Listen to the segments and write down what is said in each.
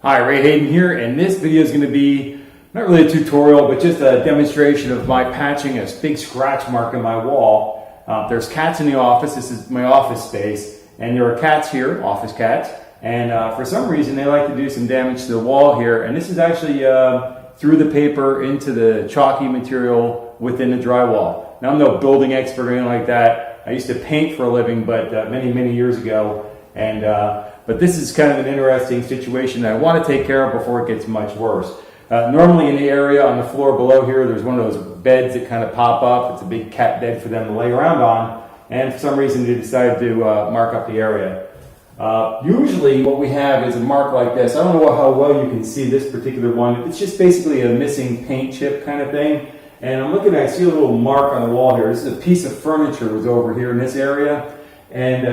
Hi, Hayden here, and this video is going to be not really a tutorial, but just a demonstration of my patching a big scratch mark in my wall. There's cats in the office. This is my office space, and there are cats here, office cats, and for some reason they like to do some damage to the wall here, and this is actually through the paper into the chalky material within the drywall. Now, I'm no building expert or anything like that. I used to paint for a living, but many years ago, and but this is kind of an interesting situation that I want to take care of before it gets much worse. Normally in the area on the floor below here, there's one of those beds that kind of pop up. It's a big cat bed for them to lay around on, and for some reason they decided to mark up the area. Usually what we have is a mark like this. I don't know how well you can see this particular one. It's just basically a missing paint chip kind of thing. And I'm looking, I see a little mark on the wall here. This is a piece of furniture was over here in this area. And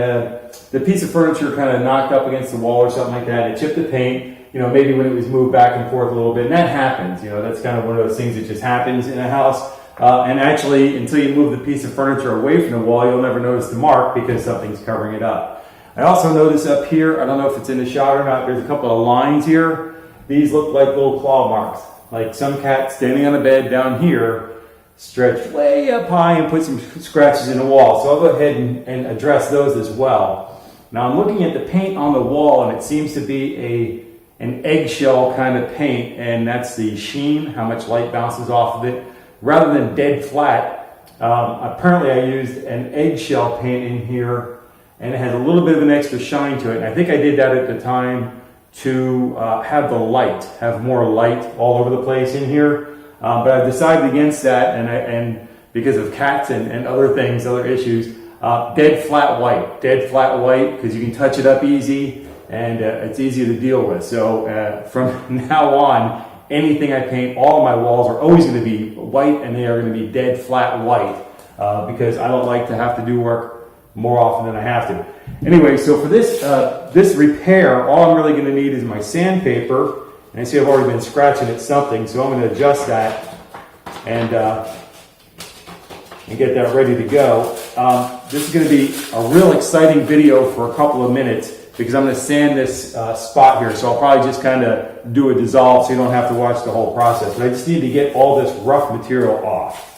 the piece of furniture kind of knocked up against the wall or something like that. It chipped the paint, you know, maybe when it was moved back and forth a little bit. And that happens, you know, that's kind of one of those things that just happens in a house. And actually, until you move the piece of furniture away from the wall, you'll never notice the mark because something's covering it up. I also notice up here, I don't know if it's in the shot or not, there's a couple of lines here. These look like little claw marks, like some cat standing on a bed down here stretched way up high and put some scratches in the wall. So I'll go ahead and address those as well. Now I'm looking at the paint on the wall, and it seems to be an eggshell kind of paint, and that's the sheen, how much light bounces off of it, rather than dead flat. Apparently I used an eggshell paint in here, and it has a little bit of an extra shine to it. And I think I did that at the time to have more light all over the place in here. But I've decided against that, and because of cats and other things, other issues, dead flat white, because you can touch it up easy, and it's easy to deal with. So from now on, anything I paint, all of my walls are always going to be white, and they are going to be dead flat white, because I don't like to have to do work more often than I have to. Anyway, so for this repair, all I'm really going to need is my sandpaper. And I see I've already been scratching at something, so I'm going to adjust that and get that ready to go. This is going to be a real exciting video for a couple of minutes because I'm going to sand this spot here. So I'll probably just kind of do a dissolve so you don't have to watch the whole process. But I just need to get all this rough material off.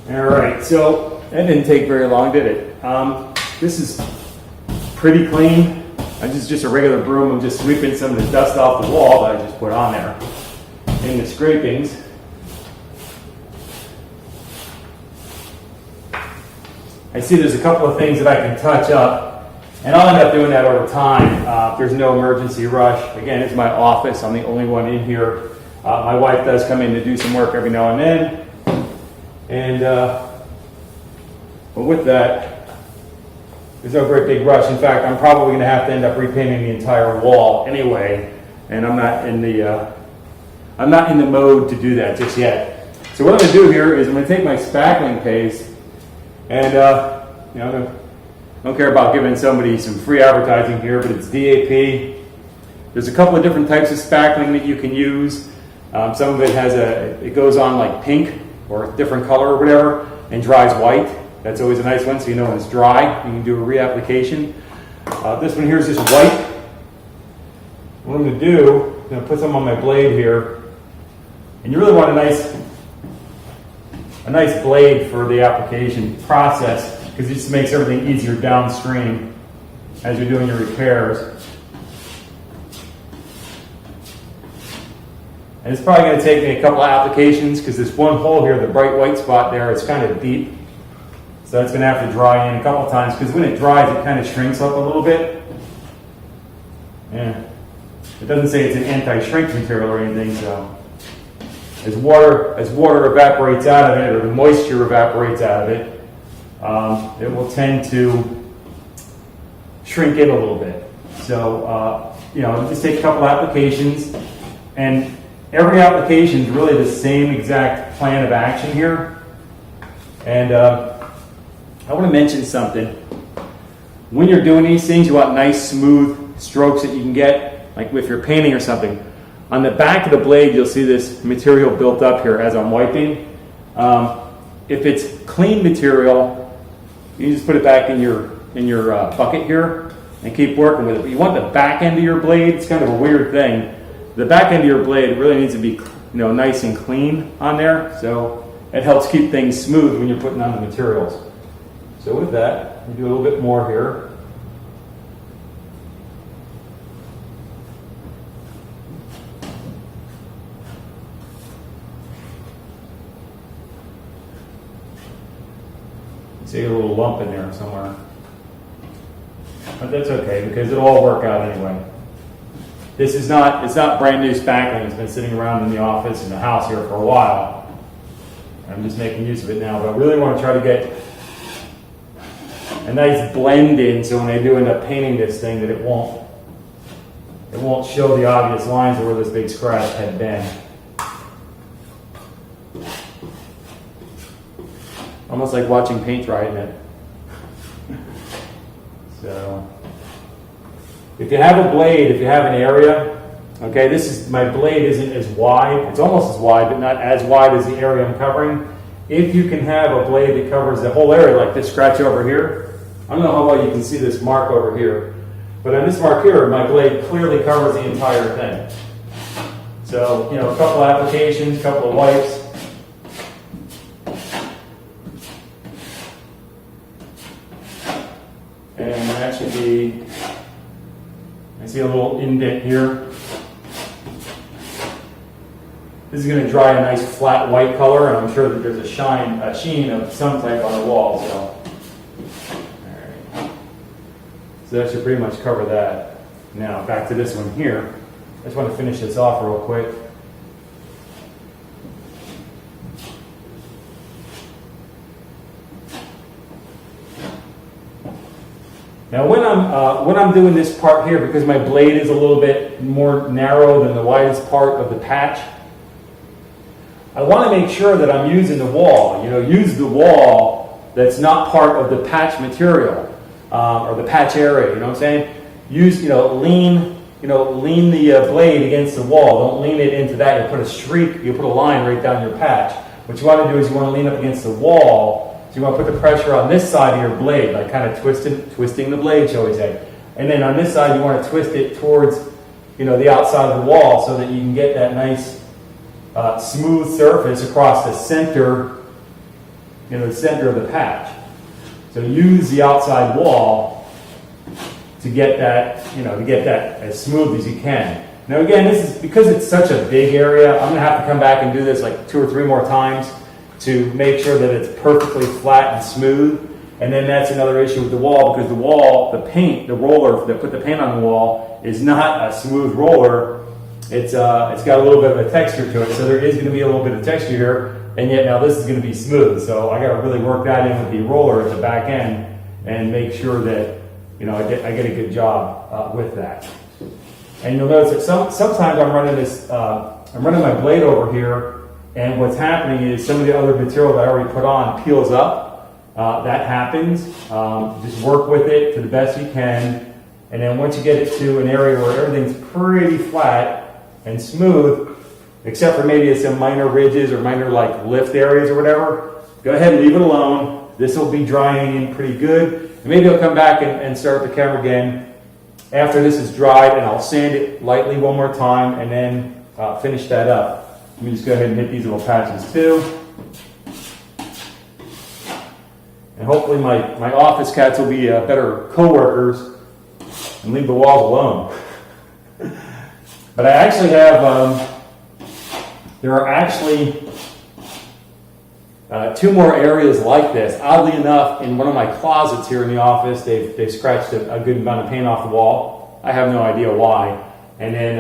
All right, so that didn't take very long, did it? This is pretty clean. I just a regular broom. I'm just sweeping some of the dust off the wall that I just put on there in the scrapings. I see there's a couple of things that I can touch up, and I'll end up doing that over time. If there's no emergency rush. Again, it's my office. I'm the only one in here. My wife does come in to do some work every now and then. And but with that, there's no great big rush. In fact, I'm probably going to have to end up repainting the entire wall anyway, and I'm not in the mode to do that just yet. So what I'm going to do here is I'm going to take my spackling paste, and you know, I don't care about giving somebody some free advertising here, but it's DAP. There's a couple of different types of spackling that you can use. Some of it it goes on like pink or a different color or whatever, and dries white. That's always a nice one, so you know when it's dry, you can do a reapplication. This one here is just white. What I'm going to do, I'm going to put some on my blade here, and you really want a nice blade for the application process, because it just makes everything easier downstream as you're doing your repairs. And it's probably going to take me a couple of applications because this one hole here, the bright white spot there, is kind of deep. So it's going to have to dry in a couple of times because when it dries, it kind of shrinks up a little bit. Yeah. It doesn't say it's an anti-shrink material or anything, so as water evaporates out of it, or the moisture evaporates out of it, it will tend to shrink in a little bit. So, you know, just take a couple applications, and every application is really the same exact plan of action here. And I want to mention something. When you're doing these things, you want nice, smooth strokes that you can get, like if you're painting or something. On the back of the blade, you'll see this material built up here as I'm wiping. If it's clean material, you just put it back in your bucket here and keep working with it. But you want the back end of your blade. It's kind of a weird thing. The back end of your blade really needs to be, you know, nice and clean on there. So it helps keep things smooth when you're putting on the materials. So with that, we do a little bit more here. See a little lump in there somewhere. But that's okay, because it'll all work out anyway. This is not, it's not brand new spackling. It's been sitting around in the office in the house here for a while. I'm just making use of it now, but I really want to try to get a nice blend in, so when I do end up painting this thing, that it won't show the obvious lines of where this big scratch had been. Almost like watching paint dry, isn't it? So, if you have a blade, if you have an area, okay, my blade isn't as wide. It's almost as wide, but not as wide as the area I'm covering. If you can have a blade that covers the whole area, like this scratch over here, I don't know how well you can see this mark over here, but on this mark here, my blade clearly covers the entire thing. So, you know, a couple applications, a couple of wipes. And that should be, I see a little indent here. This is going to dry a nice flat white color, and I'm sure that there's a sheen of some type on the wall. So, all right. So that should pretty much cover that. Now back to this one here. I just want to finish this off real quick. Now when I'm doing this part here, because my blade is a little bit more narrow than the widest part of the patch, I want to make sure that I'm using the wall. You know, use the wall that's not part of the patch material or the patch area. You know what I'm saying? Use, lean the blade against the wall. Don't lean it into that. You put a streak, you put a line right down your patch. What you want to do is you want to lean up against the wall. So you want to put the pressure on this side of your blade, like kind of twisting the blade, shall we say. And then on this side, you want to twist it towards, the outside of the wall, so that you can get that nice smooth surface across the center, the center of the patch. So use the outside wall to get that, as smooth as you can. Now again, this is because it's such a big area. I'm going to have to come back and do this like 2 or 3 more times to make sure that it's perfectly flat and smooth. And then that's another issue with the wall, because the wall, the roller that put the paint on the wall is not a smooth roller. It's got a little bit of a texture to it, so there is going to be a little bit of texture here, and yet now this is going to be smooth. So I got to really work that in with the roller at the back end and make sure that I get a good job with that. And you'll notice that sometimes I'm running my blade over here, and what's happening is some of the other material that I already put on peels up. That happens. Just work with it to the best you can, and then once you get it to an area where everything's pretty flat and smooth, except for maybe some minor ridges or minor like lift areas or whatever, go ahead and leave it alone. This will be drying in pretty good. And maybe I'll come back and start the camera again after this is dried, and I'll sand it lightly one more time and then finish that up. Let me just go ahead and hit these little patches too. And hopefully my office cats will be better co-workers and leave the walls alone. But I actually have, there are actually 2 more areas like this. Oddly enough, in one of my closets here in the office, they've scratched a good amount of paint off the wall. I have no idea why. And then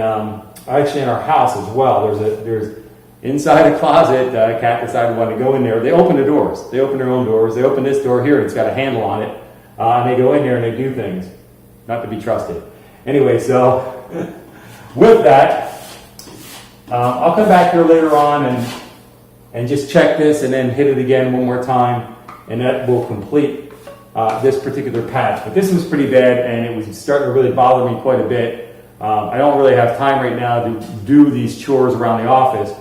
actually in our house as well, there's inside a closet, a cat decided to want to go in there. They open the doors. They open their own doors. They open this door here, and it's got a handle on it. And they go in there and they do things. not to be trusted. Anyway, so with that, I'll come back here later on and just check this and then hit it again one more time, and that will complete this particular patch. But this was pretty bad, and it was starting to really bother me quite a bit. I don't really have time right now to do these chores around the office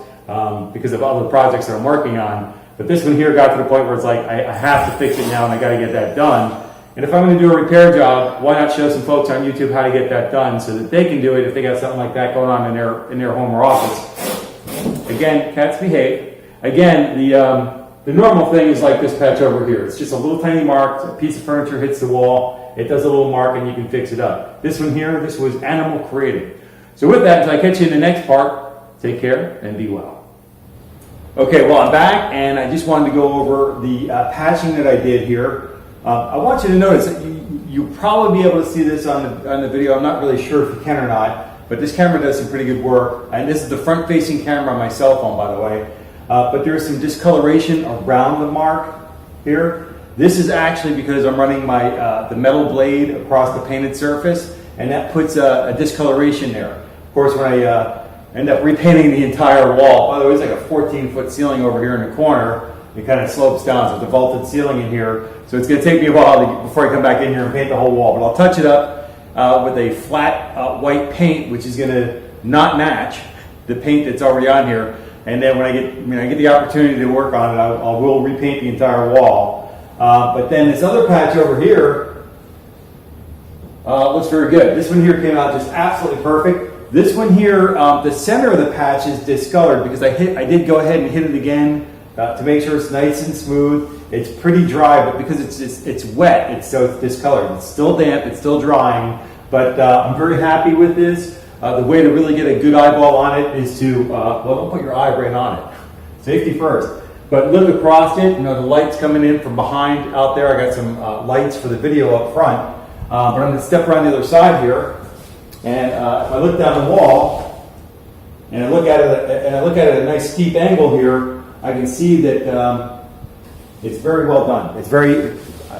because of other projects that I'm working on. But this one here got to the point where it's like, I have to fix it now and I got to get that done. And if I'm going to do a repair job, why not show some folks on YouTube how to get that done so that they can do it if they got something like that going on in their home or office. Again, cats behave. Again, the normal thing is like this patch over here. It's just a little tiny mark, a piece of furniture hits the wall, it does a little mark and you can fix it up. This one here, this was animal created. So with that, until I catch you in the next part, take care and be well. Okay, well I'm back and I just wanted to go over the patching that I did here. I want you to notice that you'll probably be able to see this on the video. I'm not really sure if you can or not, but this camera does some pretty good work. And this is the front-facing camera on my cell phone, by the way. But there's some discoloration around the mark here. This is actually because I'm running my the metal blade across the painted surface, and that puts a discoloration there. Of course, when I end up repainting the entire wall, by the way, it's like a 14-foot ceiling over here in the corner. It kind of slopes down, so it's a vaulted ceiling in here. So it's going to take me a while before I come back in here and paint the whole wall. But I'll touch it up with a flat white paint, which is going to not match the paint that's already on here. And then when I get the opportunity to work on it, I will repaint the entire wall. But then this other patch over here looks very good. This one here came out just absolutely perfect. This one here, the center of the patch is discolored because I did go ahead and hit it again to make sure it's nice and smooth. It's pretty dry, but because it's wet, so it's discolored. It's still damp, it's still drying, but I'm very happy with this. The way to really get a good eyeball on it is to, well, don't put your eye right on it. Safety first. But look across it, the light's coming in from behind out there. I got some lights for the video up front. But I'm going to step around the other side here. And if I look down the wall, and I look at it at a nice steep angle here, I can see that it's very well done.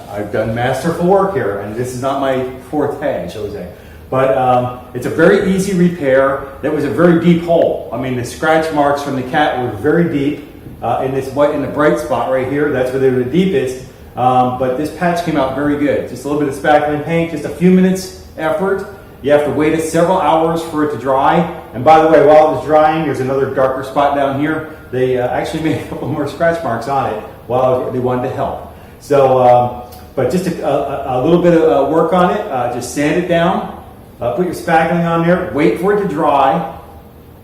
I've done masterful work here, and this is not my forte, shall we say. But it's a very easy repair. That was a very deep hole. I mean, the scratch marks from the cat were very deep in the bright spot right here. That's where they were the deepest. But this patch came out very good. Just a little bit of spackling paint, just a few minutes effort. You have to wait several hours for it to dry. And by the way, while it was drying, there's another darker spot down here. They actually made a couple more scratch marks on it while they wanted to help. So, but just a little bit of work on it. Just sand it down. Put your spackling on there, wait for it to dry,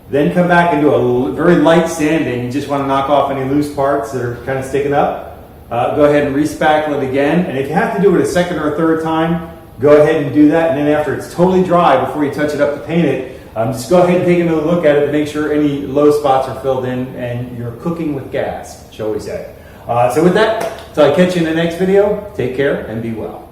then come back and do a very light sanding. You just want to knock off any loose parts that are kind of sticking up. Go ahead and re-spackle it again. And if you have to do it a second or a third time, go ahead and do that. And then after it's totally dry, before you touch it up to paint it, just go ahead and take another look at it to make sure any low spots are filled in and you're cooking with gas, shall we say. So with that, until I catch you in the next video, take care and be well.